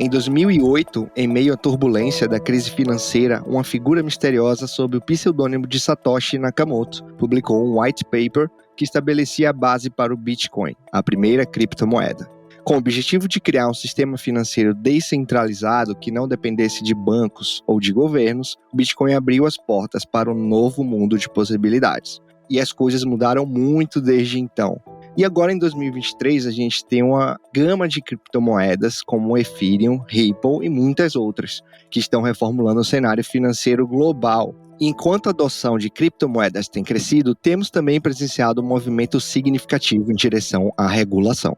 Em 2008, em meio à turbulência da crise financeira, uma figura misteriosa sob o pseudônimo de Satoshi Nakamoto publicou um white paper que estabelecia a base para o Bitcoin, a primeira criptomoeda. Com o objetivo de criar um sistema financeiro descentralizado que não dependesse de bancos ou de governos, o Bitcoin abriu as portas para um novo mundo de possibilidades. E as coisas mudaram muito desde então. E agora, em 2023, a gente tem uma gama de criptomoedas como o Ethereum, Ripple e muitas outras, que estão reformulando o cenário financeiro global. Enquanto a adoção de criptomoedas tem crescido, temos também presenciado um movimento significativo em direção à regulação.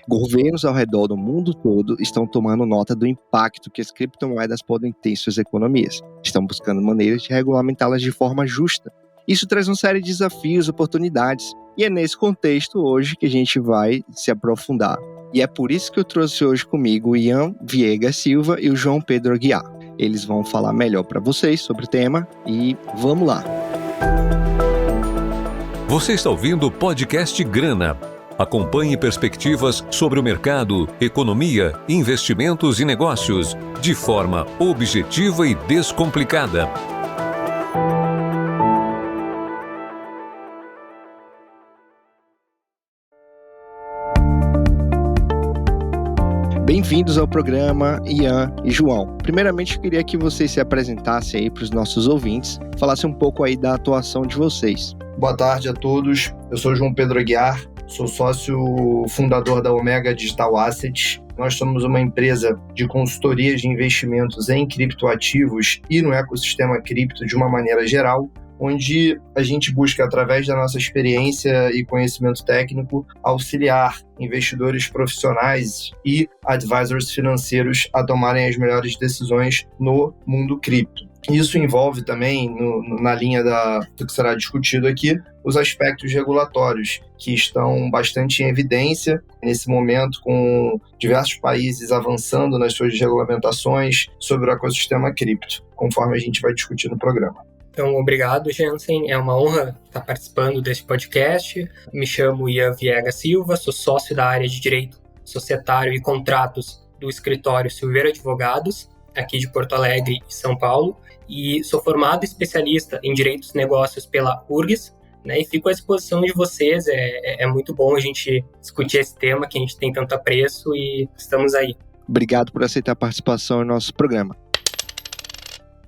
Governos ao redor do mundo todo estão tomando nota do impacto que as criptomoedas podem ter em suas economias. Estão buscando maneiras de regulamentá-las de forma justa. Isso traz uma série de desafios e oportunidades. E é nesse contexto hoje que a gente vai se aprofundar. E é por isso que eu trouxe hoje comigo o Ian Viegas Silva e o João Pedro Aguiar. Eles vão falar melhor para vocês sobre o tema e vamos lá. Você está ouvindo o podcast Grana. Acompanhe perspectivas sobre o mercado, economia, investimentos e negócios, de forma objetiva e descomplicada. Bem-vindos ao programa Ian e João. Primeiramente, eu queria que vocês se apresentassem aí para os nossos ouvintes, falassem um pouco aí da atuação de vocês. Boa tarde a todos, eu sou João Pedro Aguiar, sou sócio fundador da Omega Digital Assets. Nós somos uma empresa de consultoria de investimentos em criptoativos e no ecossistema cripto de uma maneira geral, onde a gente busca, através da nossa experiência e conhecimento técnico, auxiliar investidores profissionais e advisors financeiros a tomarem as melhores decisões no mundo cripto. Isso envolve também, na linha do que será discutido aqui, os aspectos regulatórios, que estão bastante em evidência nesse momento, com diversos países avançando nas suas regulamentações sobre o ecossistema cripto, conforme a gente vai discutir no programa. Então, obrigado, Jansen. É uma honra estar participando desse podcast. Me chamo Ian Viegas Silva, sou sócio da área de Direito Societário e Contratos do escritório Silveira Advogados, aqui de Porto Alegre e São Paulo, e sou formado especialista em Direitos e Negócios pela URGS, né, e fico à disposição de vocês. É muito bom a gente discutir esse tema que a gente tem tanto apreço e estamos aí. Obrigado por aceitar a participação no nosso programa.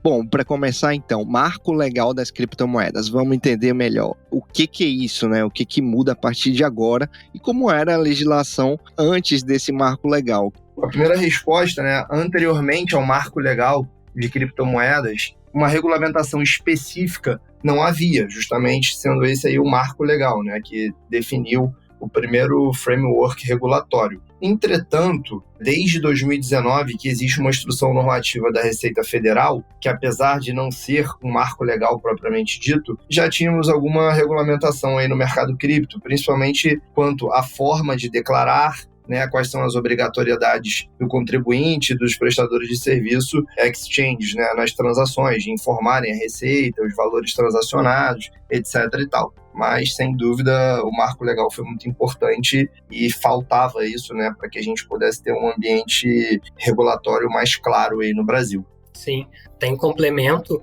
Bom, para começar então, marco legal das criptomoedas. Vamos entender melhor o que é isso, né? O que muda a partir de agora e como era a legislação antes desse marco legal. A primeira resposta, né? Anteriormente ao marco legal de criptomoedas, uma regulamentação específica não havia, justamente sendo esse aí o marco legal, né? Que definiu o primeiro framework regulatório. Entretanto, desde 2019 que existe uma instrução normativa da Receita Federal, que apesar de não ser um marco legal propriamente dito, já tínhamos alguma regulamentação aí no mercado cripto, principalmente quanto à forma de declarar, né, quais são as obrigatoriedades do contribuinte e dos prestadores de serviço exchanges, né, nas transações, de informarem a receita, os valores transacionados, etc. e tal. Mas, sem dúvida, o marco legal foi muito importante e faltava isso, né, para que a gente pudesse ter um ambiente regulatório mais claro aí no Brasil. Sim, tem complemento.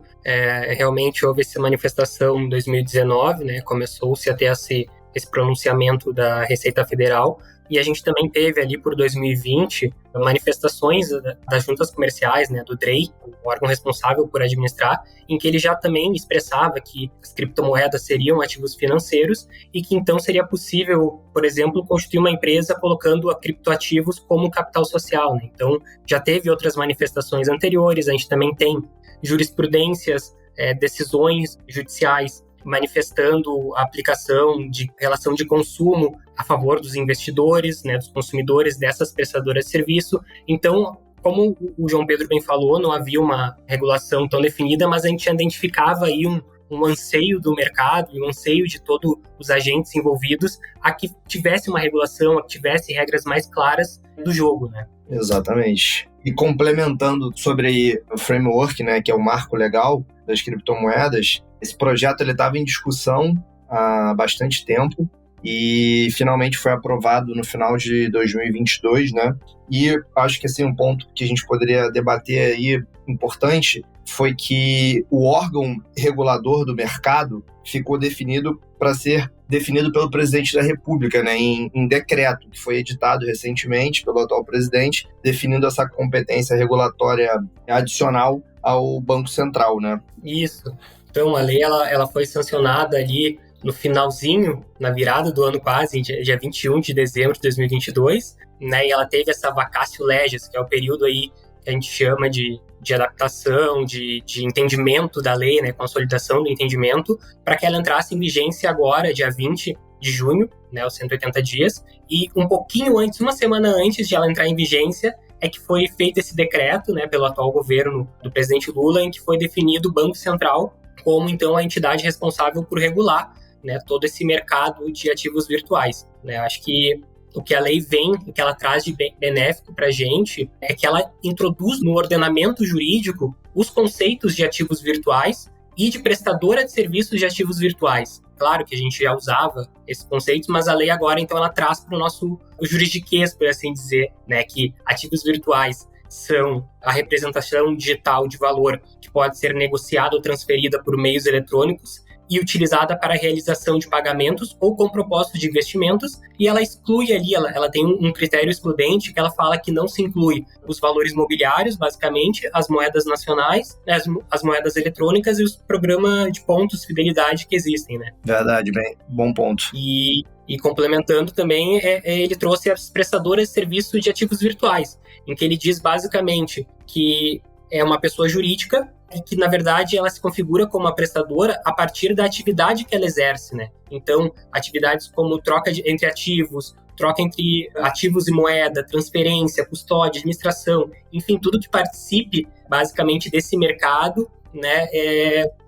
Realmente houve essa manifestação em 2019, né, começou-se a ter esse pronunciamento da Receita Federal, e a gente também teve ali por 2020 manifestações das juntas comerciais, né, do DREI, o órgão responsável por administrar, em que ele já também expressava que as criptomoedas seriam ativos financeiros e que então seria possível, por exemplo, constituir uma empresa colocando a criptoativos como capital social, né? Então, já teve outras manifestações anteriores, a gente também tem jurisprudências, decisões judiciais manifestando a aplicação de relação de consumo a favor dos investidores, né, dos consumidores dessas prestadoras de serviço. Então, como o João Pedro bem falou, não havia uma regulação tão definida, mas a gente identificava aí um anseio do mercado e um anseio de todos os agentes envolvidos a que tivesse uma regulação, a que tivesse regras mais claras do jogo, né? Exatamente. E complementando sobre o framework, né, que é o marco legal das criptomoedas, esse projeto estava em discussão há bastante tempo e finalmente foi aprovado no final de 2022, né? E acho que assim, um ponto que a gente poderia debater aí importante foi que o órgão regulador do mercado ficou definido para ser definido pelo presidente da República, né, em decreto, que foi editado recentemente pelo atual presidente, definindo essa competência regulatória adicional ao Banco Central, né? Isso. Então, a lei ela foi sancionada ali no finalzinho, na virada do ano quase, dia 21 de dezembro de 2022, né, e ela teve essa vacatio legis, que é o período aí que a gente chama de adaptação, de entendimento da lei, né, consolidação do entendimento, para que ela entrasse em vigência agora, dia 20 de junho, né, os 180 dias, e um pouquinho antes, uma semana antes de ela entrar em vigência, é que foi feito esse decreto, né, pelo atual governo do presidente Lula, em que foi definido o Banco Central como, então, a entidade responsável por regular, né, todo esse mercado de ativos virtuais, né? Acho que o que a lei vem, o que ela traz de benéfico para a gente, é que ela introduz no ordenamento jurídico os conceitos de ativos virtuais e de prestadora de serviços de ativos virtuais. Claro que a gente já usava esses conceitos, mas a lei agora, então, ela traz para o nosso juridiquês, por assim dizer, né, que ativos virtuais são a representação digital de valor que pode ser negociada ou transferida por meios eletrônicos e utilizada para a realização de pagamentos ou com propósito de investimentos, e ela exclui ali, ela tem um critério excludente que ela fala que não se inclui os valores mobiliários, basicamente, as moedas nacionais, as moedas eletrônicas e os programas de pontos de fidelidade que existem, né? Verdade, bem, bom ponto. E complementando também, ele trouxe as prestadoras de serviços de ativos virtuais, em que ele diz basicamente que é uma pessoa jurídica e que, na verdade, ela se configura como uma prestadora a partir da atividade que ela exerce, né? Então, atividades como troca entre ativos, troca entre ativos e moeda, transferência, custódia, administração, enfim, tudo que participe, basicamente, desse mercado, né,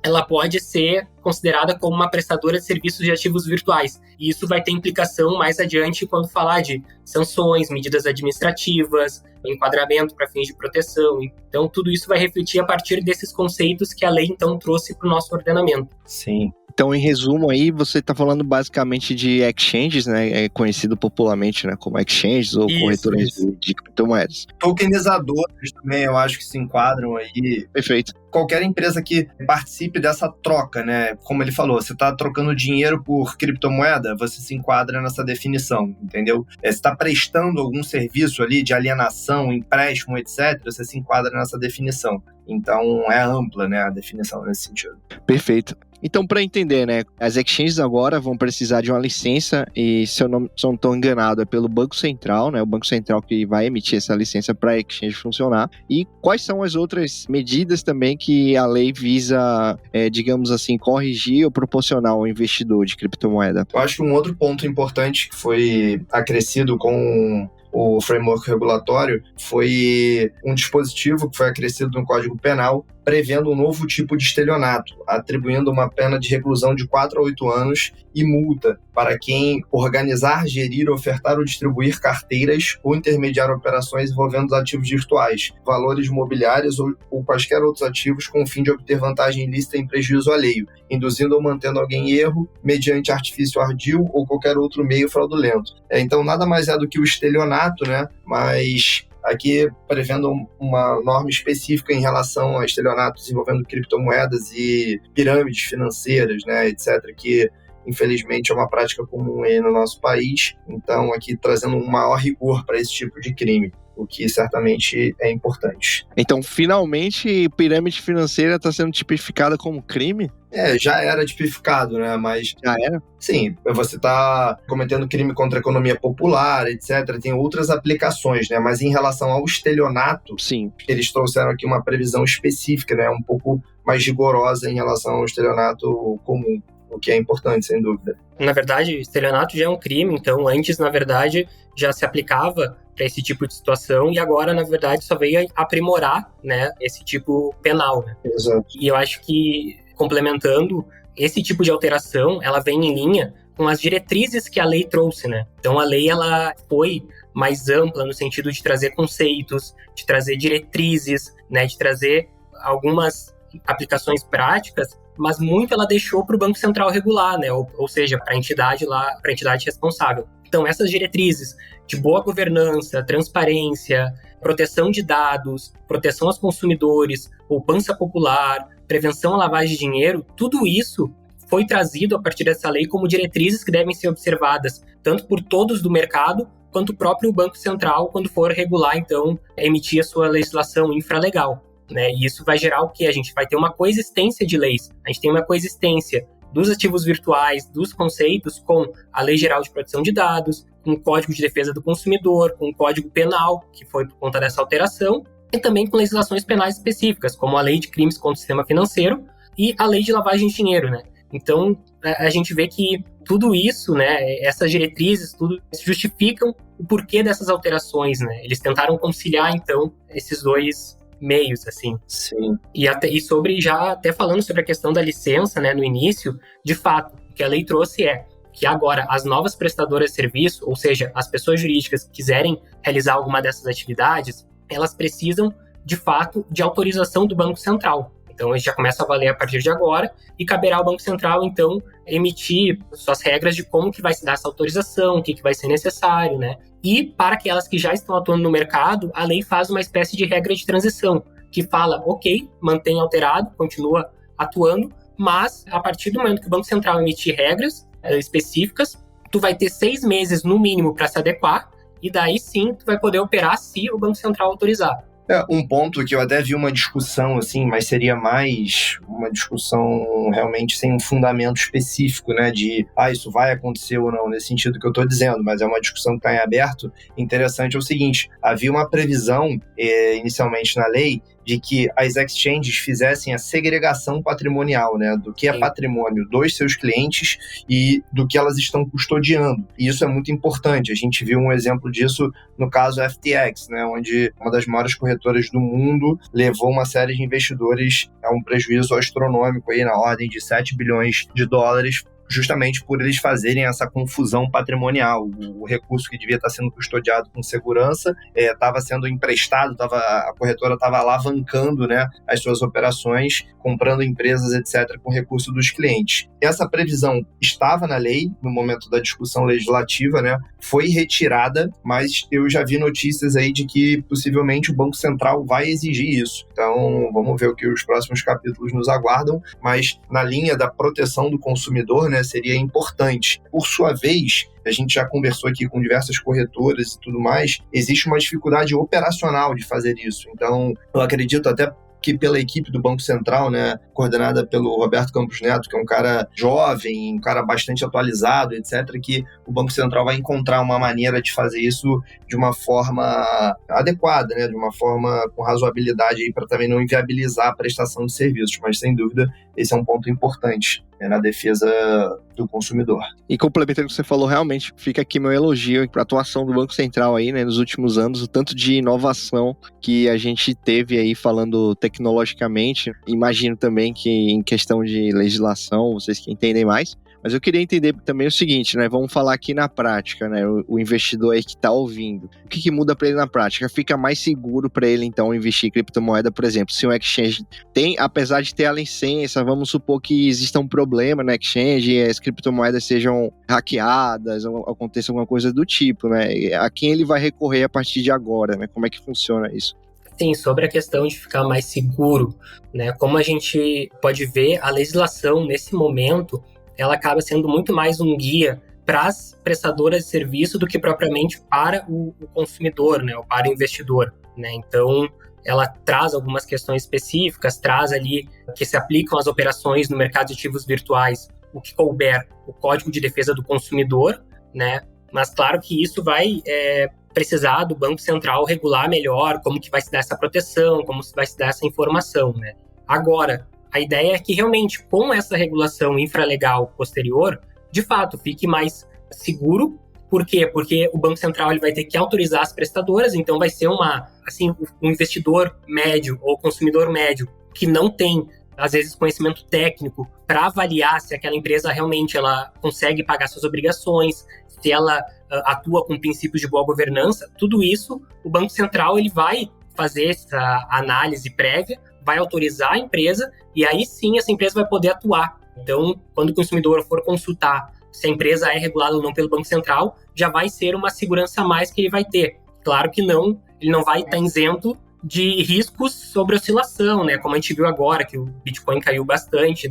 ela pode ser considerada como uma prestadora de serviços de ativos virtuais. E isso vai ter implicação mais adiante quando falar de sanções, medidas administrativas, enquadramento para fins de proteção. Então, tudo isso vai refletir a partir desses conceitos que a lei, então, trouxe para o nosso ordenamento. Sim. Então, em resumo aí, você está falando basicamente de exchanges, né? É conhecido popularmente, né, como exchanges ou corretores de criptomoedas. Tokenizadores também, eu acho que se enquadram aí. Perfeito. Qualquer empresa que participe dessa troca, né? Como ele falou, você está trocando dinheiro por criptomoeda, você se enquadra nessa definição, entendeu? Você está prestando algum serviço ali de alienação, empréstimo, etc., você se enquadra nessa definição. Então, é ampla, né, a definição nesse sentido. Perfeito. Então, para entender, né, as exchanges agora vão precisar de uma licença e, se eu não estou enganado, é pelo Banco Central, né, o Banco Central que vai emitir essa licença para a exchange funcionar. E quais são as outras medidas também que a lei visa, digamos assim, corrigir ou proporcionar ao investidor de criptomoeda? Eu acho que um outro ponto importante que foi acrescido com o framework regulatório foi um dispositivo que foi acrescido no Código Penal, prevendo um novo tipo de estelionato, atribuindo uma pena de reclusão de 4 a 8 anos e multa para quem organizar, gerir, ofertar ou distribuir carteiras ou intermediar operações envolvendo os ativos virtuais, valores mobiliários ou quaisquer outros ativos com o fim de obter vantagem ilícita em prejuízo alheio, induzindo ou mantendo alguém em erro mediante artifício ardil ou qualquer outro meio fraudulento. Então, nada mais é do que o estelionato, né? Mas aqui prevendo uma norma específica em relação a estelionatos envolvendo criptomoedas e pirâmides financeiras, né, etc., que infelizmente é uma prática comum aí no nosso país. Então, aqui trazendo um maior rigor para esse tipo de crime, o que certamente é importante. Então, finalmente, pirâmide financeira está sendo tipificada como crime? Já era tipificado, né? Mas... Já era? Sim, você está cometendo crime contra a economia popular, etc. Tem outras aplicações, né? Mas em relação ao estelionato, sim, eles trouxeram aqui uma previsão específica, né? Um pouco mais rigorosa em relação ao estelionato comum, o que é importante, sem dúvida. Na verdade, o estelionato já é um crime, então antes, na verdade, já se aplicava para esse tipo de situação e agora, na verdade, só veio aprimorar, né, esse tipo penal, né? Exato. E eu acho que, complementando, esse tipo de alteração, ela vem em linha com as diretrizes que a lei trouxe, né? Então, a lei, ela foi mais ampla no sentido de trazer conceitos, de trazer diretrizes, né, de trazer algumas aplicações práticas mas muito ela deixou para o Banco Central regular, né? Ou seja, para a entidade responsável. Então, essas diretrizes de boa governança, transparência, proteção de dados, proteção aos consumidores, poupança popular, prevenção à lavagem de dinheiro, tudo isso foi trazido a partir dessa lei como diretrizes que devem ser observadas tanto por todos do mercado, quanto o próprio Banco Central, quando for regular, então, emitir a sua legislação infralegal, né? E isso vai gerar o quê? A gente vai ter uma coexistência de leis. A gente tem uma coexistência dos ativos virtuais, dos conceitos, com a Lei Geral de Proteção de Dados, com o Código de Defesa do Consumidor, com o Código Penal, que foi por conta dessa alteração, e também com legislações penais específicas, como a Lei de Crimes contra o Sistema Financeiro e a Lei de Lavagem de Dinheiro, né? Então, a gente vê que tudo isso, né, essas diretrizes, tudo justificam o porquê dessas alterações, né? Eles tentaram conciliar, então, esses dois meios, assim. Sim. E sobre, já até falando sobre a questão da licença, né, no início, de fato, o que a lei trouxe é que agora as novas prestadoras de serviço, ou seja, as pessoas jurídicas que quiserem realizar alguma dessas atividades, elas precisam, de fato, de autorização do Banco Central. Então, a gente já começa a valer a partir de agora e caberá ao Banco Central, então, emitir suas regras de como que vai se dar essa autorização, o que vai ser necessário, né? E para aquelas que já estão atuando no mercado, a lei faz uma espécie de regra de transição, que fala, ok, mantém alterado, continua atuando, mas a partir do momento que o Banco Central emitir regras específicas, tu vai ter 6 meses no mínimo para se adequar, e daí sim tu vai poder operar se o Banco Central autorizar. Um ponto que eu até vi uma discussão, assim, mas seria mais uma discussão realmente sem um fundamento específico, né, de, isso vai acontecer ou não, nesse sentido que eu estou dizendo, mas é uma discussão que está em aberto. Interessante é o seguinte, havia uma previsão, inicialmente na lei, de que as exchanges fizessem a segregação patrimonial, né, do que é patrimônio dos seus clientes e do que elas estão custodiando. E isso é muito importante. A gente viu um exemplo disso no caso FTX, né, onde uma das maiores corretoras do mundo levou uma série de investidores a um prejuízo astronômico aí na ordem de 7 bilhões de dólares, justamente por eles fazerem essa confusão patrimonial. O recurso que devia estar sendo custodiado com segurança estava sendo emprestado, a corretora estava alavancando, né, as suas operações, comprando empresas, etc., com recurso dos clientes. Essa previsão estava na lei no momento da discussão legislativa, né, foi retirada, mas eu já vi notícias aí de que possivelmente o Banco Central vai exigir isso. Então, vamos ver o que os próximos capítulos nos aguardam, mas na linha da proteção do consumidor, né, seria importante. Por sua vez, a gente já conversou aqui com diversas corretoras e tudo mais, existe uma dificuldade operacional de fazer isso. Então, eu acredito até que pela equipe do Banco Central, né, coordenada pelo Roberto Campos Neto, que é um cara jovem, um cara bastante atualizado, etc., que o Banco Central vai encontrar uma maneira de fazer isso de uma forma adequada, né, de uma forma com razoabilidade para também não inviabilizar a prestação de serviços, mas sem dúvida esse é um ponto importante, né, na defesa do consumidor. E complementando o que você falou, realmente fica aqui meu elogio para a atuação do Banco Central aí, né, nos últimos anos, o tanto de inovação que a gente teve aí falando tecnologicamente. Imagino também que em questão de legislação, vocês que entendem mais. Mas eu queria entender também o seguinte, né? Vamos falar aqui na prática, né? O investidor aí que está ouvindo. O que muda para ele na prática? Fica mais seguro para ele, então, investir em criptomoeda, por exemplo. Se um exchange tem, apesar de ter a licença, vamos supor que exista um problema no exchange e as criptomoedas sejam hackeadas ou aconteça alguma coisa do tipo, né? A quem ele vai recorrer a partir de agora, né? Como é que funciona isso? Sim, sobre a questão de ficar mais seguro, né? Como a gente pode ver, a legislação, nesse momento, ela acaba sendo muito mais um guia para as prestadoras de serviço do que propriamente para o consumidor, né, ou para o investidor, né? Então, ela traz algumas questões específicas, traz ali que se aplicam às operações no mercado de ativos virtuais, o que couber o Código de Defesa do Consumidor, né? Mas claro que isso vai precisar do Banco Central regular melhor como que vai se dar essa proteção, como vai se dar essa informação, né? Agora, a ideia é que realmente com essa regulação infralegal posterior, de fato, fique mais seguro. Por quê? Porque o Banco Central ele vai ter que autorizar as prestadoras, então vai ser um investidor médio ou consumidor médio que não tem, às vezes, conhecimento técnico para avaliar se aquela empresa realmente ela consegue pagar suas obrigações, se ela atua com princípios de boa governança. Tudo isso, o Banco Central ele vai fazer essa análise prévia, vai autorizar a empresa e aí sim essa empresa vai poder atuar. Então, quando o consumidor for consultar se a empresa é regulada ou não pelo Banco Central, já vai ser uma segurança a mais que ele vai ter. Claro que não, ele não vai estar isento de riscos sobre oscilação, né? Como a gente viu agora, que o Bitcoin caiu bastante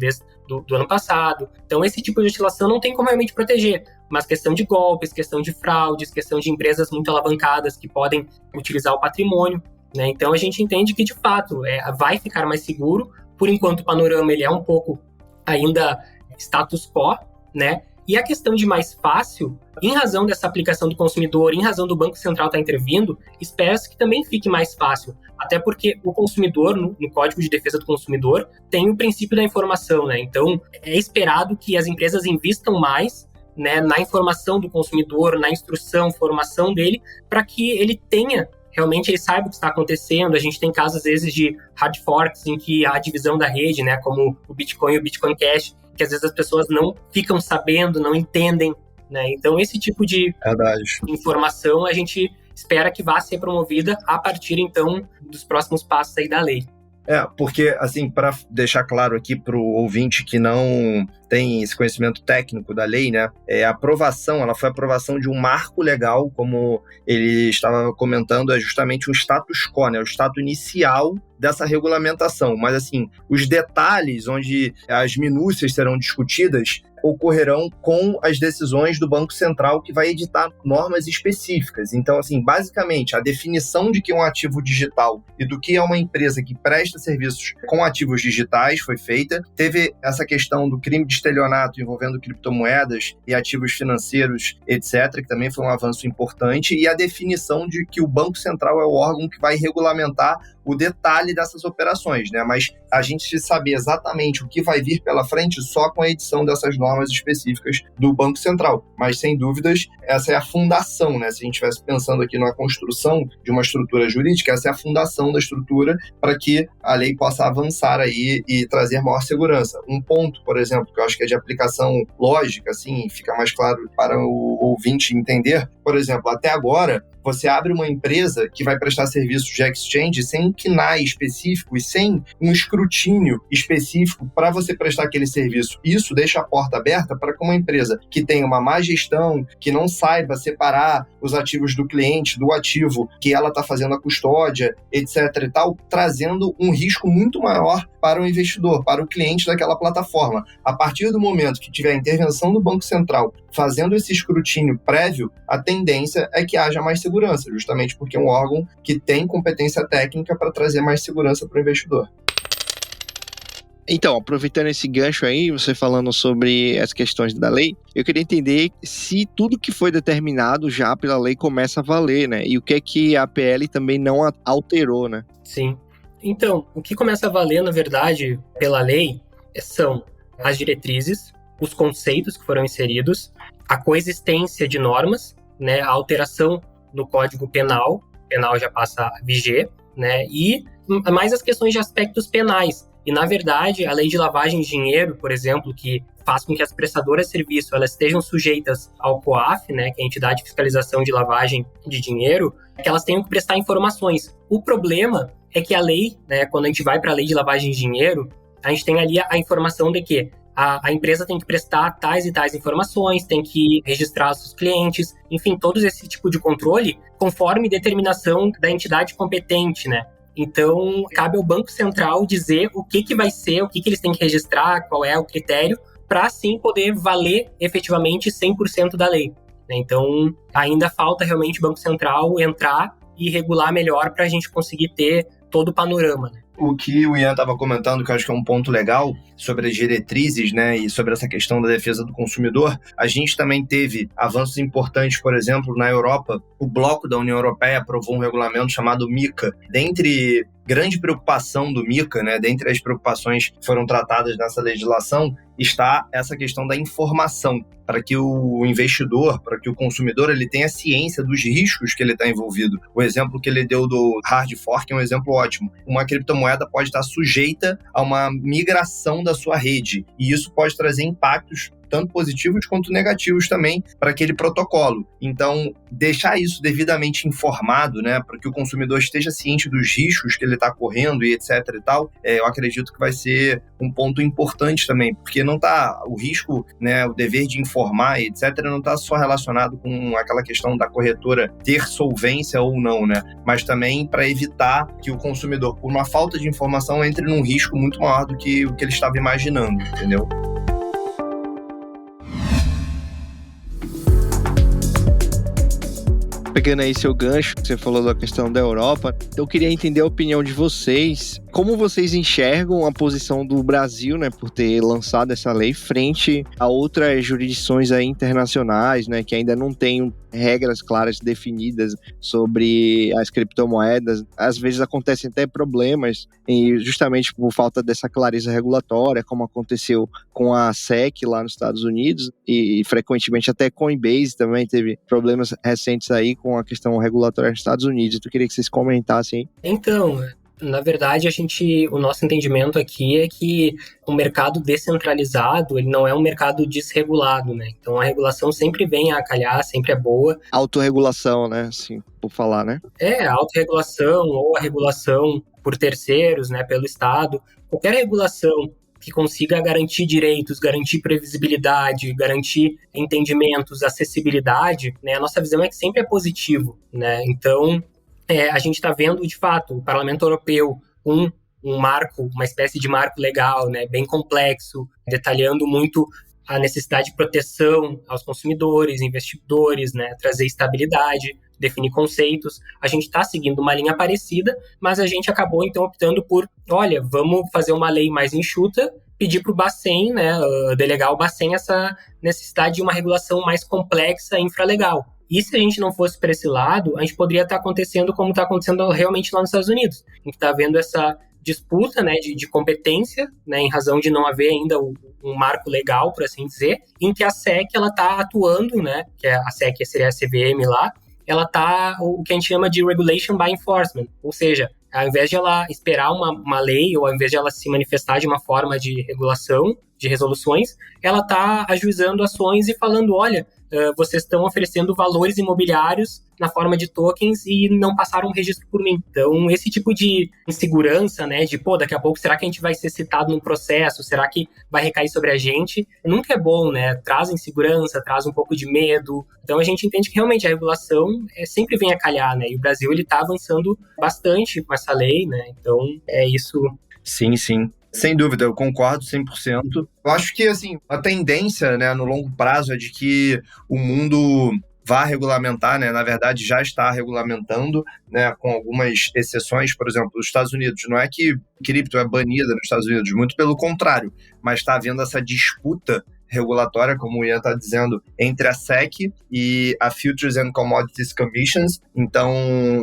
do ano passado. Então, esse tipo de oscilação não tem como realmente proteger. Mas questão de golpes, questão de fraudes, questão de empresas muito alavancadas que podem utilizar o patrimônio, né? Então, a gente entende que, de fato, vai ficar mais seguro. Por enquanto, o panorama ele é um pouco ainda status quo, né? E a questão de mais fácil, em razão dessa aplicação do consumidor, em razão do Banco Central estar intervindo, espera-se que também fique mais fácil. Até porque o consumidor, no Código de Defesa do Consumidor, tem o princípio da informação, né? Então, é esperado que as empresas invistam mais, né, na informação do consumidor, na instrução, formação dele, para que ele tenha, realmente ele saiba o que está acontecendo. A gente tem casos, às vezes, de hard forks, em que há divisão da rede, né, como o Bitcoin e o Bitcoin Cash, que às vezes as pessoas não ficam sabendo, não entendem, né? Então, esse tipo de informação a gente espera que vá ser promovida a partir, então, dos próximos passos aí da lei. Porque, assim, para deixar claro aqui para o ouvinte que não tem esse conhecimento técnico da lei, né? A aprovação, ela foi a aprovação de um marco legal, como ele estava comentando, é justamente um status quo, né? O status inicial dessa regulamentação. Mas, assim, os detalhes, onde as minúcias serão discutidas, ocorrerão com as decisões do Banco Central, que vai editar normas específicas. Então, assim, basicamente, a definição de que é um ativo digital e do que é uma empresa que presta serviços com ativos digitais foi feita. Teve essa questão do crime de estelionato envolvendo criptomoedas e ativos financeiros, etc., que também foi um avanço importante, e a definição de que o Banco Central é o órgão que vai regulamentar o detalhe dessas operações, né? Mas a gente saber exatamente o que vai vir pela frente só com a edição dessas normas específicas do Banco Central. Mas, sem dúvidas, essa é a fundação, né? Se a gente estivesse pensando aqui na construção de uma estrutura jurídica, essa é a fundação da estrutura para que a lei possa avançar aí e trazer maior segurança. Um ponto, por exemplo, que eu acho que é de aplicação lógica, assim, fica mais claro para o ouvinte entender. Por exemplo, até agora, você abre uma empresa que vai prestar serviços de exchange sem KNAI específico e sem um escrutínio específico para você prestar aquele serviço. Isso deixa a porta aberta para que uma empresa que tenha uma má gestão, que não saiba separar os ativos do cliente do ativo que ela está fazendo a custódia, etc. e tal, trazendo um risco muito maior para o investidor, para o cliente daquela plataforma. A partir do momento que tiver a intervenção do Banco Central fazendo esse escrutínio prévio, a tendência é que haja mais segurança, justamente porque é um órgão que tem competência técnica para trazer mais segurança para o investidor. Então, aproveitando esse gancho aí, você falando sobre as questões da lei, eu queria entender se tudo que foi determinado já pela lei começa a valer, né? E o que é que a PL também não alterou, né? Sim. Então, o que começa a valer, na verdade, pela lei, são as diretrizes, os conceitos que foram inseridos, a coexistência de normas, né, a alteração no Código Penal já passa a viger, né, e mais as questões de aspectos penais. E, na verdade, a lei de lavagem de dinheiro, por exemplo, que faz com que as prestadoras de serviço elas estejam sujeitas ao COAF, né, que é a entidade de fiscalização de lavagem de dinheiro, que elas tenham que prestar informações. O problema é que a lei, né, quando a gente vai para a lei de lavagem de dinheiro, a gente tem ali a informação de que a empresa tem que prestar tais e tais informações, tem que registrar os seus clientes, enfim, todo esse tipo de controle conforme determinação da entidade competente, né? Então, cabe ao Banco Central dizer o que vai ser, o que eles têm que registrar, qual é o critério, para assim poder valer efetivamente 100% da lei. Então, ainda falta realmente o Banco Central entrar e regular melhor para a gente conseguir ter todo o panorama, né? O que o Ian estava comentando, que eu acho que é um ponto legal, sobre as diretrizes, né, e sobre essa questão da defesa do consumidor, a gente também teve avanços importantes, por exemplo, na Europa, o bloco da União Europeia aprovou um regulamento chamado MiCA. Dentre grande preocupação do MiCA, né, dentre as preocupações que foram tratadas nessa legislação, está essa questão da informação, para que o investidor, para que o consumidor, ele tenha ciência dos riscos que ele está envolvido. O exemplo que ele deu do hard fork é um exemplo ótimo. Uma criptomoeda pode estar sujeita a uma migração da sua rede, e isso pode trazer impactos tanto positivos quanto negativos também para aquele protocolo. Então, deixar isso devidamente informado, né, para que o consumidor esteja ciente dos riscos que ele está correndo e etc e tal, eu acredito que vai ser um ponto importante também, porque não está o risco, né, o dever de informar e etc, não está só relacionado com aquela questão da corretora ter solvência ou não, né, mas também para evitar que o consumidor, por uma falta de informação, entre num risco muito maior do que o que ele estava imaginando, entendeu? Pegando aí seu gancho, você falou da questão da Europa, eu queria entender a opinião de vocês, como vocês enxergam a posição do Brasil, né, por ter lançado essa lei frente a outras jurisdições aí internacionais, né, que ainda não têm regras claras definidas sobre as criptomoedas. Às vezes acontecem até problemas, justamente por falta dessa clareza regulatória, como aconteceu com a SEC lá nos Estados Unidos, e frequentemente até Coinbase também teve problemas recentes aí com a questão regulatória nos Estados Unidos. Eu queria que vocês comentassem. Então, na verdade, o nosso entendimento aqui é que o mercado descentralizado, ele não é um mercado desregulado, né? Então, a regulação sempre vem a calhar, sempre é boa. Autorregulação, né? Assim, por falar, né? A autorregulação ou a regulação por terceiros, né? Pelo Estado. Qualquer regulação que consiga garantir direitos, garantir previsibilidade, garantir entendimentos, acessibilidade, né? A nossa visão é que sempre é positivo, né? Então, a gente está vendo, de fato, o Parlamento Europeu um marco, uma espécie de marco legal, né, bem complexo, detalhando muito a necessidade de proteção aos consumidores, investidores, né, trazer estabilidade, definir conceitos. A gente está seguindo uma linha parecida, mas a gente acabou, então, optando por, olha, vamos fazer uma lei mais enxuta, pedir para o Bacen, né, delegar ao Bacen essa necessidade de uma regulação mais complexa e infralegal. E se a gente não fosse para esse lado, a gente poderia estar acontecendo como está acontecendo realmente lá nos Estados Unidos. A gente está vendo essa disputa, né, de competência, né, em razão de não haver ainda um marco legal, por assim dizer, em que a SEC está atuando, né, que a SEC seria a CVM lá, ela está o que a gente chama de Regulation by Enforcement, ou seja, ao invés de ela esperar uma lei ou ao invés de ela se manifestar de uma forma de regulação, de resoluções, ela está ajuizando ações e falando, olha, vocês estão oferecendo valores imobiliários na forma de tokens e não passaram um registro por mim. Então, esse tipo de insegurança, né, de, daqui a pouco, será que a gente vai ser citado num processo? Será que vai recair sobre a gente? Nunca é bom, né? Traz insegurança, traz um pouco de medo. Então, a gente entende que, realmente, a regulação sempre vem a calhar, né? E o Brasil, ele está avançando bastante com essa lei, né? Então, é isso. Sim, sim. Sem dúvida, eu concordo 100%. Eu acho que, assim, a tendência, né, no longo prazo é de que o mundo vá regulamentar, né, na verdade já está regulamentando, né, com algumas exceções, por exemplo, os Estados Unidos. Não é que cripto é banida nos Estados Unidos, muito pelo contrário, mas está havendo essa disputa regulatória, como o Ian está dizendo, entre a SEC e a Futures and Commodities Commissions. Então,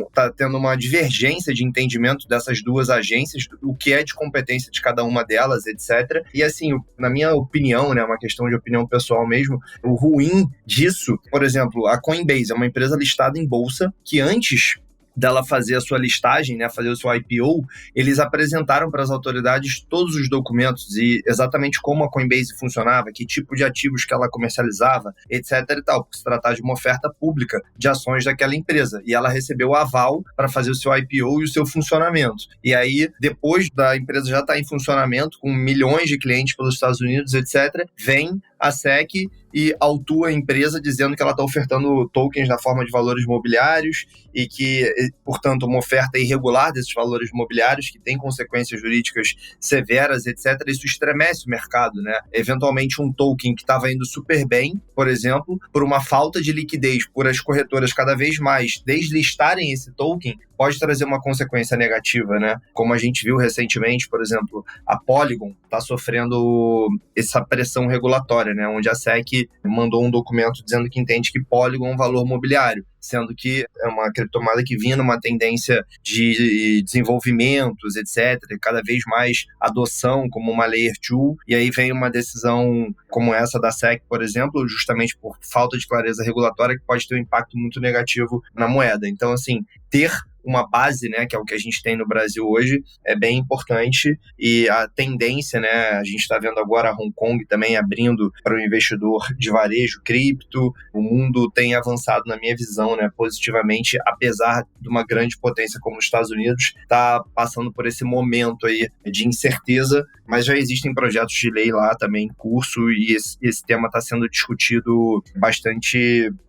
está tendo uma divergência de entendimento dessas duas agências, o que é de competência de cada uma delas, etc. E, assim, na minha opinião, né, uma questão de opinião pessoal mesmo, o ruim disso, por exemplo, a Coinbase é uma empresa listada em bolsa que antes dela fazer a sua listagem, né, fazer o seu IPO, eles apresentaram para as autoridades todos os documentos e exatamente como a Coinbase funcionava, que tipo de ativos que ela comercializava, etc e tal, porque se tratar de uma oferta pública de ações daquela empresa. E ela recebeu o aval para fazer o seu IPO e o seu funcionamento. E aí, depois da empresa já estar em funcionamento, com milhões de clientes pelos Estados Unidos, etc., vem a SEC e autua a empresa dizendo que ela está ofertando tokens na forma de valores imobiliários e que, portanto, uma oferta irregular desses valores imobiliários que tem consequências jurídicas severas, etc. Isso estremece o mercado, né? Eventualmente, um token que estava indo super bem, por exemplo, por uma falta de liquidez, por as corretoras cada vez mais deslistarem esse token, pode trazer uma consequência negativa, né? Como a gente viu recentemente, por exemplo, a Polygon está sofrendo essa pressão regulatória, né? Onde a SEC mandou um documento dizendo que entende que Polygon é um valor mobiliário, sendo que é uma criptomoeda que vinha numa tendência de desenvolvimentos, etc., cada vez mais adoção como uma Layer 2, e aí vem uma decisão como essa da SEC, por exemplo, justamente por falta de clareza regulatória, que pode ter um impacto muito negativo na moeda. Então, assim, ter uma base, né, que é o que a gente tem no Brasil hoje, é bem importante. E a tendência, né, a gente está vendo agora a Hong Kong também abrindo para o investidor de varejo cripto. O mundo tem avançado, na minha visão, né, positivamente, apesar de uma grande potência como os Estados Unidos está passando por esse momento aí de incerteza, mas já existem projetos de lei lá também em curso, e esse tema está sendo discutido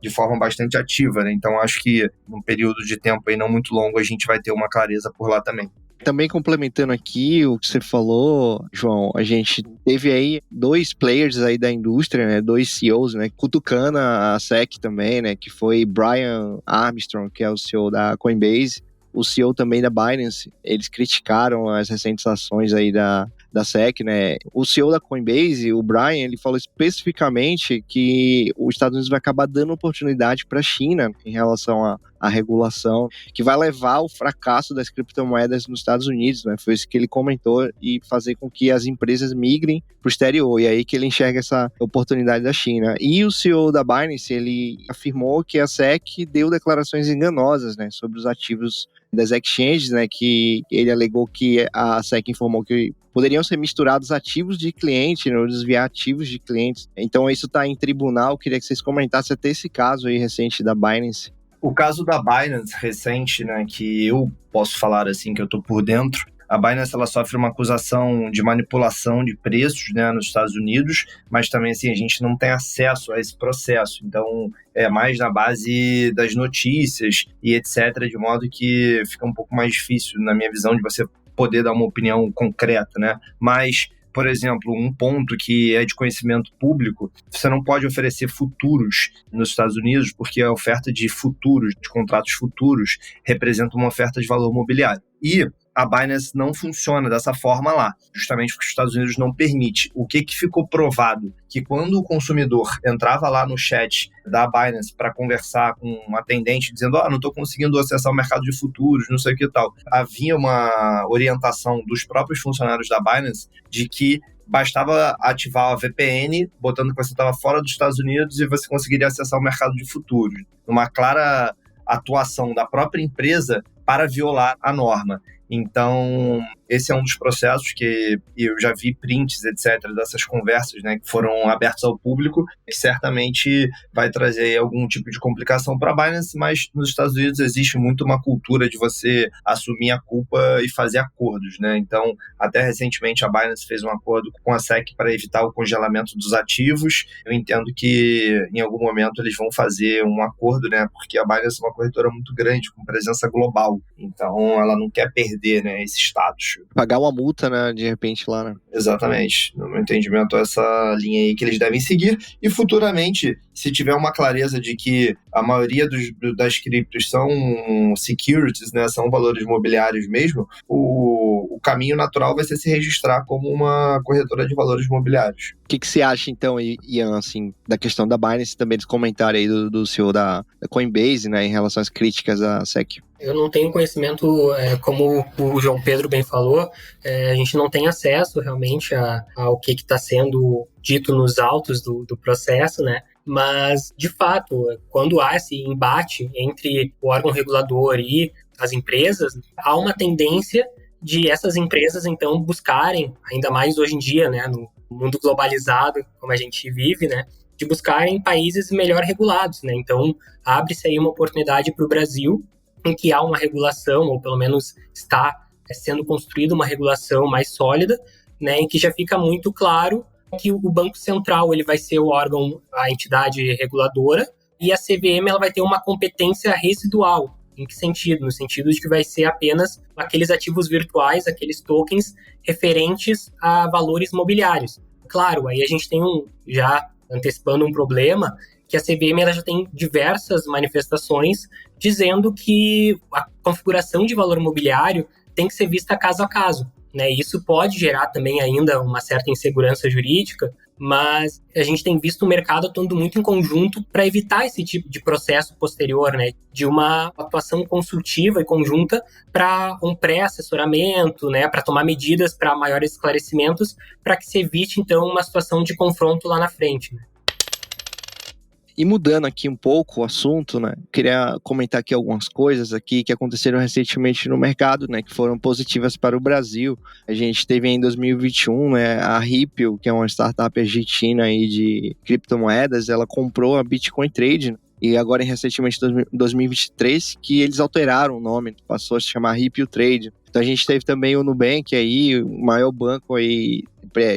de forma bastante ativa, né? Então acho que num período de tempo aí não muito longo a gente vai ter uma clareza por lá também. Também complementando aqui o que você falou, João, a gente teve aí 2 players aí da indústria, né, 2 CEOs, né, cutucando a SEC também, né, que foi Brian Armstrong, que é o CEO da Coinbase, o CEO também da Binance. Eles criticaram as recentes ações aí da SEC, né? O CEO da Coinbase, o Brian, ele falou especificamente que os Estados Unidos vai acabar dando oportunidade para a China em relação à regulação, que vai levar ao fracasso das criptomoedas nos Estados Unidos, né? Foi isso que ele comentou, e fazer com que as empresas migrem para o exterior, e aí que ele enxerga essa oportunidade da China. E o CEO da Binance, ele afirmou que a SEC deu declarações enganosas, né, sobre os ativos das exchanges, né, que ele alegou que a SEC informou que poderiam ser misturados ativos de cliente, né, ou desviar ativos de clientes. Então isso está em tribunal. Queria que vocês comentassem até esse caso aí recente da Binance. O caso da Binance recente, né, que eu posso falar assim, que eu estou por dentro, a Binance ela sofre uma acusação de manipulação de preços, né, nos Estados Unidos, mas também assim, a gente não tem acesso a esse processo. Então, é mais na base das notícias e etc., de modo que fica um pouco mais difícil, na minha visão, de você poder dar uma opinião concreta, né? Mas, por exemplo, um ponto que é de conhecimento público, você não pode oferecer futuros nos Estados Unidos, porque a oferta de futuros, de contratos futuros, representa uma oferta de valor mobiliário. E a Binance não funciona dessa forma lá, justamente porque os Estados Unidos não permite. O que ficou provado? Que quando o consumidor entrava lá no chat da Binance para conversar com um atendente dizendo não estou conseguindo acessar o mercado de futuros, não sei o que tal, havia uma orientação dos próprios funcionários da Binance de que bastava ativar a VPN, botando que você estava fora dos Estados Unidos, e você conseguiria acessar o mercado de futuros. Uma clara atuação da própria empresa para violar a norma. Então, esse é um dos processos que eu já vi prints, etc., dessas conversas, né, que foram abertas ao público, que certamente vai trazer algum tipo de complicação para a Binance, mas nos Estados Unidos existe muito uma cultura de você assumir a culpa e fazer acordos, né? Então, até recentemente a Binance fez um acordo com a SEC para evitar o congelamento dos ativos. Eu entendo que em algum momento eles vão fazer um acordo, né, porque a Binance é uma corretora muito grande, com presença global, então ela não quer perder, né, esse status. Pagar uma multa, né, de repente lá, né? Exatamente. No meu entendimento, essa linha aí que eles devem seguir. E futuramente, se tiver uma clareza de que a maioria das criptos são securities, né, são valores imobiliários mesmo, o caminho natural vai ser se registrar como uma corretora de valores imobiliários. O que você acha, então, Ian, assim, da questão da Binance, também desse comentário aí do CEO da Coinbase, né, em relação às críticas à SEC? Eu não tenho conhecimento, como o João Pedro bem falou, a gente não tem acesso realmente ao que está sendo dito nos autos do processo, né? Mas, de fato, quando há esse embate entre o órgão regulador e as empresas, há uma tendência de essas empresas, então, buscarem, ainda mais hoje em dia, né, no mundo globalizado, como a gente vive, né, de buscarem países melhor regulados, né? Então, abre-se aí uma oportunidade para o Brasil, em que há uma regulação, ou pelo menos está sendo construída uma regulação mais sólida, né, em que já fica muito claro que o Banco Central ele vai ser o órgão, a entidade reguladora, e a CVM ela vai ter uma competência residual. Em que sentido? No sentido de que vai ser apenas aqueles ativos virtuais, aqueles tokens referentes a valores mobiliários. Claro, aí a gente tem já antecipando um problema, que a CVM ela já tem diversas manifestações dizendo que a configuração de valor mobiliário tem que ser vista caso a caso, né? Isso pode gerar também ainda uma certa insegurança jurídica, mas a gente tem visto o mercado atuando muito em conjunto para evitar esse tipo de processo posterior, né? De uma atuação consultiva e conjunta para um pré-assessoramento, né? Para tomar medidas para maiores esclarecimentos, para que se evite, então, uma situação de confronto lá na frente, né? E mudando aqui um pouco o assunto, né? Queria comentar aqui algumas coisas aqui que aconteceram recentemente no mercado, né? Que foram positivas para o Brasil. A gente teve em 2021, né? A Ripple, que é uma startup argentina aí de criptomoedas, ela comprou a Bitcoin Trade, né? E agora, recentemente, em 2023, que eles alteraram o nome, passou a se chamar Ripple Trade. Então a gente teve também o Nubank aí, o maior banco aí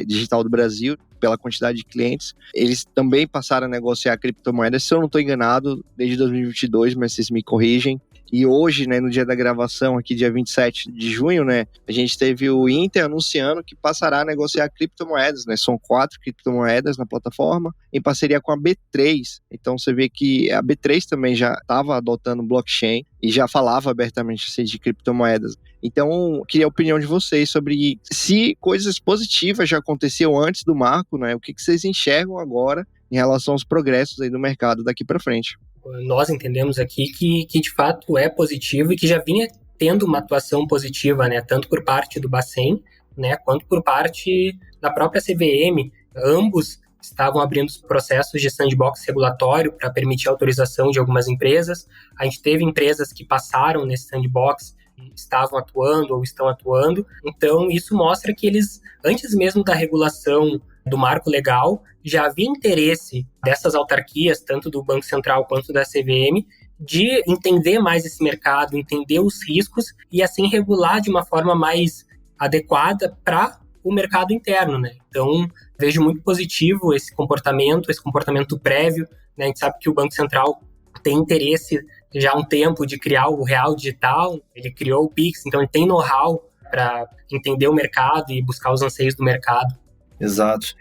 digital do Brasil, pela quantidade de clientes. Eles também passaram a negociar criptomoedas, se eu não estou enganado, desde 2022, mas vocês me corrigem. E hoje, né, no dia da gravação, aqui dia 27 de junho, né, a gente teve o Inter anunciando que passará a negociar criptomoedas, né, são 4 criptomoedas na plataforma, em parceria com a B3. Então você vê que a B3 também já estava adotando blockchain e já falava abertamente assim, de criptomoedas. Então, queria a opinião de vocês sobre se coisas positivas já aconteciam antes do marco, né, o que vocês enxergam agora em relação aos progressos aí do mercado daqui para frente. Nós entendemos aqui que de fato é positivo e que já vinha tendo uma atuação positiva, né, tanto por parte do Bacen, né, quanto por parte da própria CVM. Ambos estavam abrindo processos de sandbox regulatório para permitir a autorização de algumas empresas. A gente teve empresas que passaram nesse sandbox, estavam atuando ou estão atuando. Então, isso mostra que eles, antes mesmo da regulação do marco legal, já havia interesse dessas autarquias, tanto do Banco Central quanto da CVM, de entender mais esse mercado, entender os riscos e assim regular de uma forma mais adequada para o mercado interno, né? Então, vejo muito positivo esse comportamento prévio, né? A gente sabe que o Banco Central tem interesse já há um tempo de criar o real digital, ele criou o Pix, então ele tem know-how para entender o mercado e buscar os anseios do mercado. Exato.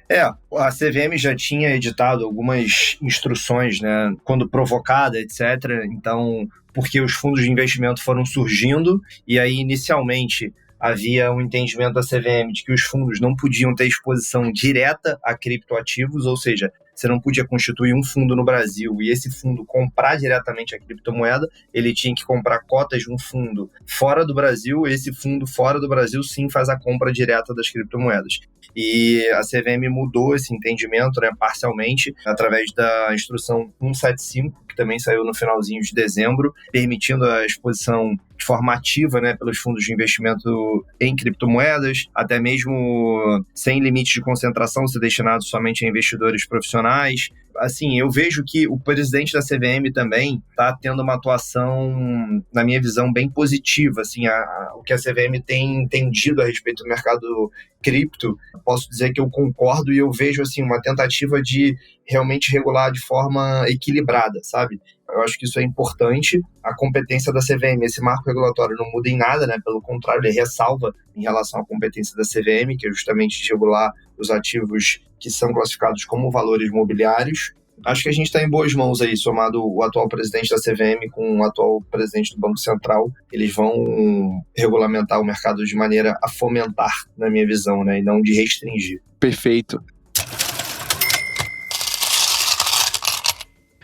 A CVM já tinha editado algumas instruções, né, quando provocada, etc. Então, porque os fundos de investimento foram surgindo, e aí, inicialmente, havia um entendimento da CVM de que os fundos não podiam ter exposição direta a criptoativos, ou seja, você não podia constituir um fundo no Brasil e esse fundo comprar diretamente a criptomoeda, ele tinha que comprar cotas de um fundo fora do Brasil, esse fundo fora do Brasil sim faz a compra direta das criptomoedas. E a CVM mudou esse entendimento, né, parcialmente, através da instrução 175, que também saiu no finalzinho de dezembro, permitindo a exposição de forma ativa, né, pelos fundos de investimento em criptomoedas, até mesmo sem limite de concentração, ser destinado somente a investidores profissionais. Assim, eu vejo que o presidente da CVM também está tendo uma atuação, na minha visão, bem positiva. Assim, o que a CVM tem entendido a respeito do mercado cripto, posso dizer que eu concordo e eu vejo assim, uma tentativa de realmente regular de forma equilibrada, sabe? Eu acho que isso é importante. A competência da CVM, esse marco regulatório não muda em nada, né? Pelo contrário, ele ressalva em relação à competência da CVM, que é justamente de regular os ativos que são classificados como valores mobiliários. Acho que a gente está em boas mãos aí, somado o atual presidente da CVM com o atual presidente do Banco Central. Eles vão regulamentar o mercado de maneira a fomentar, na minha visão, né? E não de restringir. Perfeito.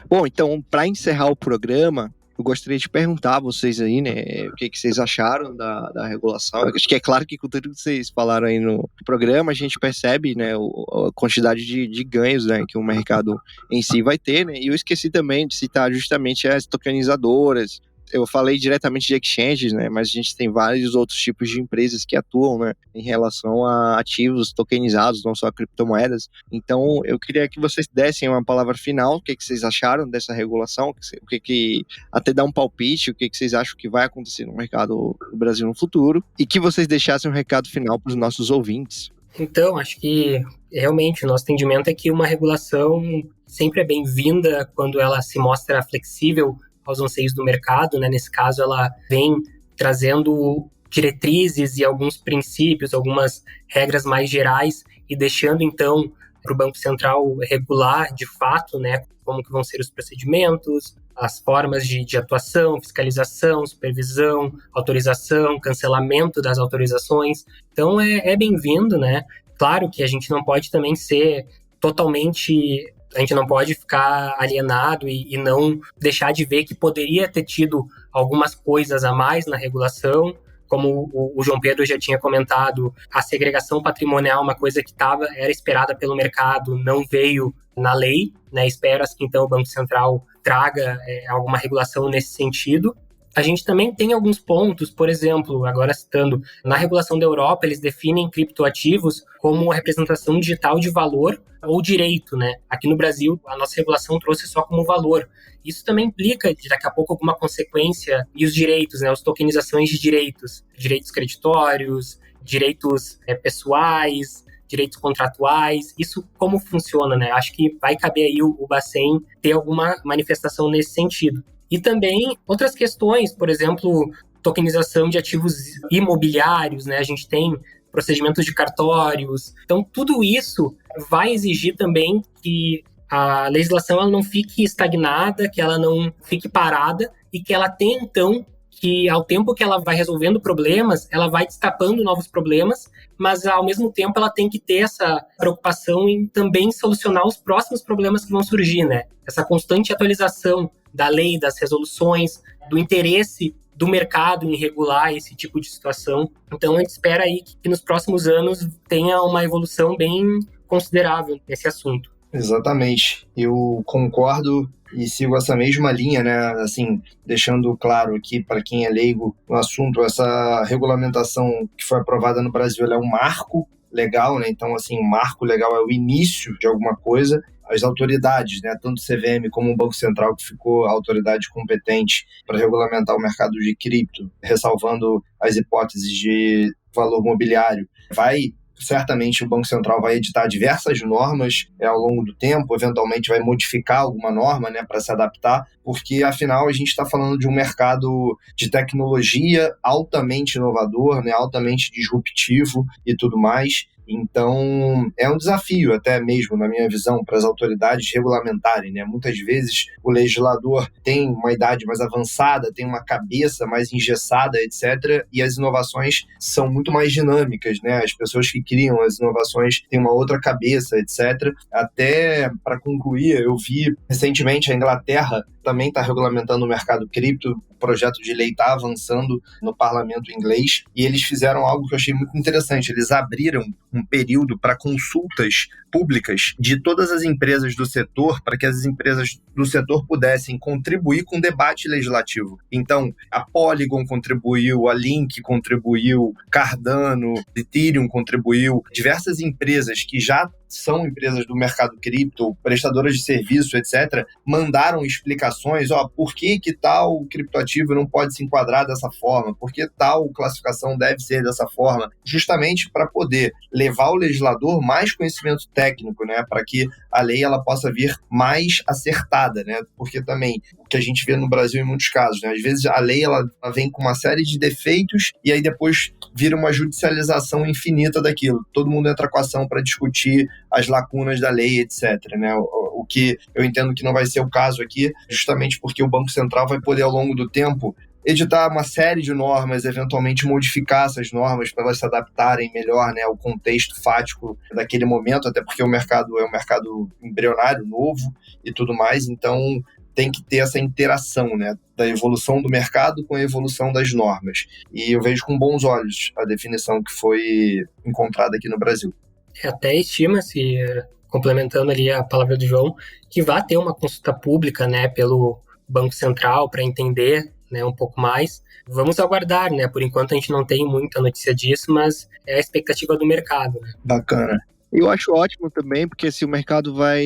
Bom, então, para encerrar o programa, eu gostaria de perguntar a vocês aí, né, o que vocês acharam da regulação. Acho que é claro que com tudo que vocês falaram aí no programa, a gente percebe, né, a quantidade de ganhos, né, que o mercado em si vai ter, né, e eu esqueci também de citar justamente as tokenizadoras. Eu falei diretamente de exchanges, né, mas a gente tem vários outros tipos de empresas que atuam, né, em relação a ativos tokenizados, não só criptomoedas. Então, eu queria que vocês dessem uma palavra final, o que vocês acharam dessa regulação, até dar um palpite, o que vocês acham que vai acontecer no mercado do Brasil no futuro, e que vocês deixassem um recado final para os nossos ouvintes. Então, acho que realmente o nosso entendimento é que uma regulação sempre é bem-vinda quando ela se mostra flexível aos anseios do mercado, né? Nesse caso, ela vem trazendo diretrizes e alguns princípios, algumas regras mais gerais e deixando, então, para o Banco Central regular, de fato, né, como que vão ser os procedimentos, as formas de atuação, fiscalização, supervisão, autorização, cancelamento das autorizações. Então, é bem-vindo, né? Claro que a gente não pode também ser totalmente... A gente não pode ficar alienado e não deixar de ver que poderia ter tido algumas coisas a mais na regulação, como o João Pedro já tinha comentado, a segregação patrimonial, uma coisa que era esperada pelo mercado, não veio na lei, né? Espera-se que então o Banco Central traga alguma regulação nesse sentido. A gente também tem alguns pontos, por exemplo, agora citando, na regulação da Europa, eles definem criptoativos como representação digital de valor ou direito, né? Aqui no Brasil, a nossa regulação trouxe só como valor. Isso também implica, daqui a pouco, alguma consequência e os direitos, né? As tokenizações de direitos creditórios, direitos pessoais, direitos contratuais, isso como funciona, né? Acho que vai caber aí o Bacen ter alguma manifestação nesse sentido. E também outras questões, por exemplo, tokenização de ativos imobiliários, né? A gente tem procedimentos de cartórios. Então, tudo isso vai exigir também que a legislação ela não fique estagnada, que ela não fique parada e que ela tenha, então, que ao tempo que ela vai resolvendo problemas, ela vai destapando novos problemas, mas ao mesmo tempo ela tem que ter essa preocupação em também solucionar os próximos problemas que vão surgir, né? Essa constante atualização da lei, das resoluções, do interesse do mercado em regular esse tipo de situação. Então, a gente espera aí que nos próximos anos tenha uma evolução bem considerável nesse assunto. Exatamente. Eu concordo e sigo essa mesma linha, né? Assim, deixando claro aqui para quem é leigo no assunto, essa regulamentação que foi aprovada no Brasil, ela é um marco legal, né? Então, assim, um marco legal é o início de alguma coisa. As autoridades, né, tanto o CVM como o Banco Central, que ficou a autoridade competente para regulamentar o mercado de cripto, ressalvando as hipóteses de valor mobiliário, certamente o Banco Central vai editar diversas normas ao longo do tempo, eventualmente vai modificar alguma norma, né, para se adaptar, porque afinal a gente está falando de um mercado de tecnologia altamente inovador, né, altamente disruptivo e tudo mais. Então, é um desafio até mesmo, na minha visão, para as autoridades regulamentarem, né? Muitas vezes o legislador tem uma idade mais avançada, tem uma cabeça mais engessada, etc. E as inovações são muito mais dinâmicas, né? As pessoas que criam as inovações têm uma outra cabeça, etc. Até, para concluir, eu vi recentemente a Inglaterra também está regulamentando o mercado cripto, o projeto de lei está avançando no parlamento inglês, e eles fizeram algo que eu achei muito interessante. Eles abriram um período para consultas públicas de todas as empresas do setor, para que as empresas do setor pudessem contribuir com o debate legislativo. Então, a Polygon contribuiu, a Link contribuiu, Cardano, Ethereum contribuiu, diversas empresas que já são empresas do mercado cripto, prestadoras de serviço, etc., mandaram explicações, por que tal criptoativo não pode se enquadrar dessa forma, por que tal classificação deve ser dessa forma, justamente para poder levar ao legislador mais conhecimento técnico, né, para que a lei ela possa vir mais acertada, né, porque também o que a gente vê no Brasil em muitos casos, né, às vezes a lei ela vem com uma série de defeitos e aí depois vira uma judicialização infinita daquilo. Todo mundo entra com ação para discutir as lacunas da lei, etc., né? O que eu entendo que não vai ser o caso aqui, justamente porque o Banco Central vai poder, ao longo do tempo, editar uma série de normas, eventualmente modificar essas normas para elas se adaptarem melhor, né, ao contexto fático daquele momento, até porque o mercado é um mercado embrionário, novo e tudo mais, então tem que ter essa interação, né, da evolução do mercado com a evolução das normas. E eu vejo com bons olhos a definição que foi encontrada aqui no Brasil. Até estima-se, complementando ali a palavra do João, que vai ter uma consulta pública, né, pelo Banco Central para entender, né, um pouco mais. Vamos aguardar, né? Por enquanto a gente não tem muita notícia disso, mas é a expectativa do mercado, né? Bacana. Eu acho ótimo também, porque se o mercado vai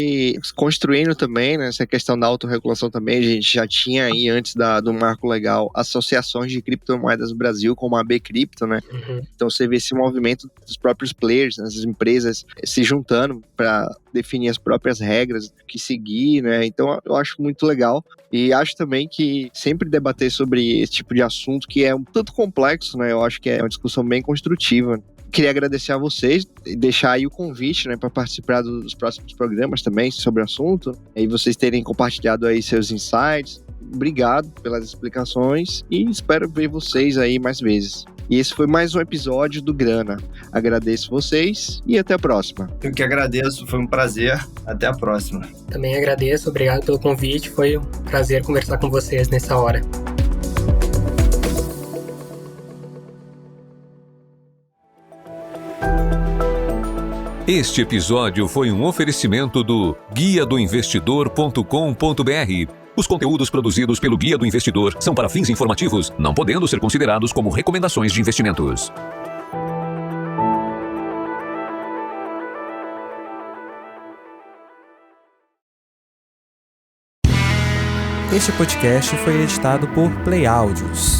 construindo também, né, essa questão da autorregulação também, a gente já tinha aí antes do marco legal associações de criptomoedas no Brasil, como a B-Cripto, né? Uhum. Então você vê esse movimento dos próprios players, né, essas empresas se juntando para definir as próprias regras que seguir, né? Então eu acho muito legal. E acho também que sempre debater sobre esse tipo de assunto, que é um tanto complexo, né? Eu acho que é uma discussão bem construtiva. Queria agradecer a vocês e deixar aí o convite, né, para participar dos próximos programas também sobre o assunto, e vocês terem compartilhado aí seus insights. Obrigado pelas explicações e espero ver vocês aí mais vezes. E esse foi mais um episódio do Grana. Agradeço vocês e até a próxima. Eu que agradeço, foi um prazer. Até a próxima. Também agradeço, obrigado pelo convite. Foi um prazer conversar com vocês nessa hora. Este episódio foi um oferecimento do guiadoinvestidor.com.br. Os conteúdos produzidos pelo Guia do Investidor são para fins informativos, não podendo ser considerados como recomendações de investimentos. Este podcast foi editado por Play Áudios.